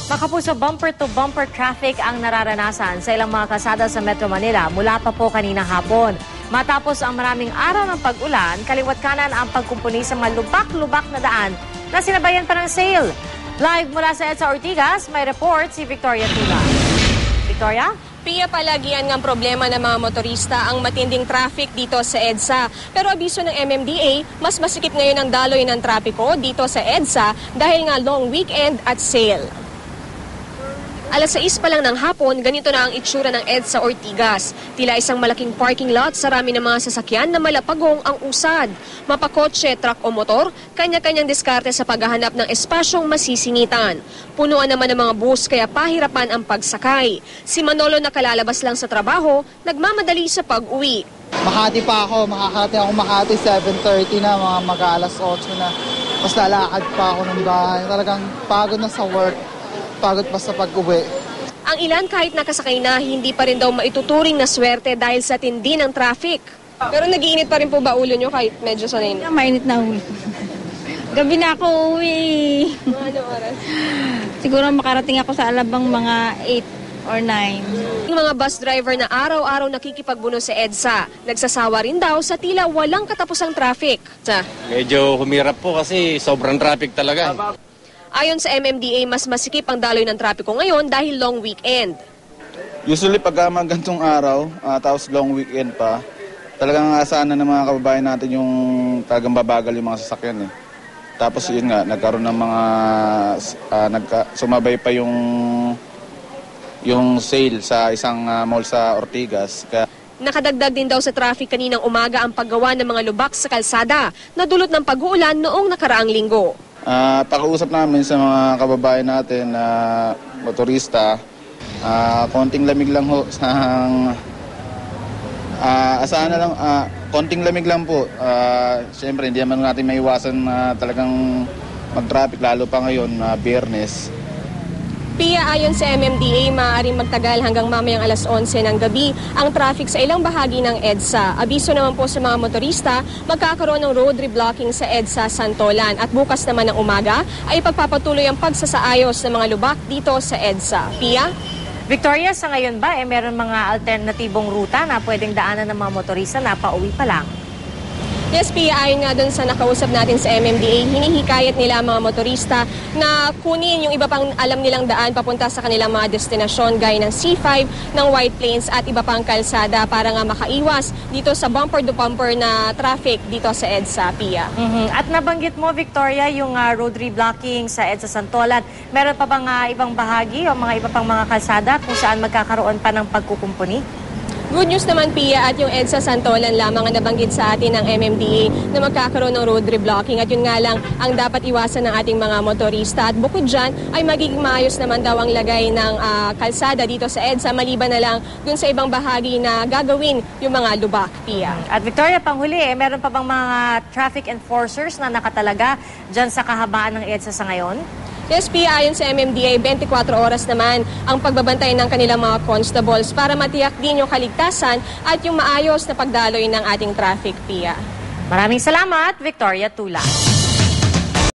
Makapuso bumper-to-bumper traffic ang nararanasan sa ilang mga kalsada sa Metro Manila mula pa po kaninang hapon. Matapos ang maraming araw ng pag-ulan, kaliwat kanan ang pagkumpuni sa mga lubak-lubak na daan na sinabayan pa ng sale. Live mula sa EDSA Ortigas, may report si Victoria Tula. Victoria? Pia, palagian ng problema ng mga motorista ang matinding traffic dito sa EDSA. Pero abiso ng MMDA, mas masikip ngayon ang daloy ng trapiko dito sa EDSA dahil nga long weekend at sale. Alas 6 pa lang ng hapon, ganito na ang itsura ng EDSA Ortigas. Tila isang malaking parking lot, sarami ng mga sasakyan na malapagong ang usad. Mapakotse, truck o motor, kanya-kanyang diskarte sa paghahanap ng espasyong masisingitan. Punuan naman ng mga bus kaya pahirapan ang pagsakay. Si Manolo na kalalabas lang sa trabaho, nagmamadali sa pag-uwi. Makati pa ako, makakarating ako Makati 7:30 na, mga mag-alas 8 na. Mas lalakad pa ako ng bahay. Talagang pagod na sa work. Pagod pa sa pag-uwi. Ang ilan kahit nakasakay na, hindi pa rin daw maituturing na swerte dahil sa tindi ng traffic. Pero nagiinit pa rin po ba ulo nyo kahit medyo sanay na? Mainit na ulo. Gabi na ako uwi. Ano oras? Siguro makarating ako sa Alabang mga 8 or 9. Yung mga bus driver na araw-araw nakikipagbuno sa EDSA, nagsasawa rin daw sa tila walang katapusang traffic. Medyo humirap po kasi sobrang traffic talaga. Ayon sa MMDA, mas masikip ang daloy ng trapiko ngayon dahil long weekend. Usually pag mga gantong araw, tapos long weekend pa, talagang asahan na ng mga kababayan natin yung talagang babagal yung mga sasakyan. Tapos yun nga, nagkaroon ng mga, sumabay pa yung sale sa isang mall sa Ortigas. Nakadagdag din daw sa traffic kaninang umaga ang paggawa ng mga lubak sa kalsada na dulot ng pag-uulan noong nakaraang linggo. Pakiusap namin sa mga kababayan natin na motorista, konting lamig lang ho, asahan na lang, konting lamig lang po. Siyempre, hindi naman natin maiwasan na talagang mag-traffic, lalo pa ngayon, Biyernes. Pia, ayon sa MMDA, maaaring magtagal hanggang mamayang alas 11 ng gabi ang traffic sa ilang bahagi ng EDSA. Abiso naman po sa mga motorista, magkakaroon ng road reblocking sa EDSA Santolan. At bukas naman ng umaga ay pagpapatuloy ang pagsasaayos ng mga lubak dito sa EDSA. Pia? Victoria, sa ngayon ba, meron mga alternatibong ruta na pwedeng daanan ng mga motorista na pauwi pa lang? Yes, Pia, ayon nga dun sa nakausap natin sa MMDA, hinihikayat nila ang mga motorista na kunin yung iba pang alam nilang daan papunta sa kanilang mga destinasyon gaya ng C5, ng White Plains at iba pang kalsada para nga makaiwas dito sa bumper-to-bumper na traffic dito sa EDSA, Pia. At nabanggit mo, Victoria, yung road reblocking sa EDSA Santolan. Meron pa bang ibang bahagi o mga iba pang mga kalsada kung saan magkakaroon pa ng pagkukumpuni? Good news naman, Pia, at yung EDSA Santolan lamang ang nabanggit sa atin ng MMDA na magkakaroon ng road reblocking. At yun nga lang ang dapat iwasan ng ating mga motorista. At bukod dyan ay magiging maayos naman daw ang lagay ng kalsada dito sa EDSA, maliban na lang dun sa ibang bahagi na gagawin yung mga lubak, Pia. At Victoria, panghuli, meron pa bang mga traffic enforcers na nakatalaga dyan sa kahabaan ng EDSA sa ngayon? Yes, Pia, ayon sa MMDA, 24 oras naman ang pagbabantay ng kanilang mga constables para matiyak din yung kaligtasan at yung maayos na pagdaloy ng ating traffic, Pia. Maraming salamat, Victoria Tula.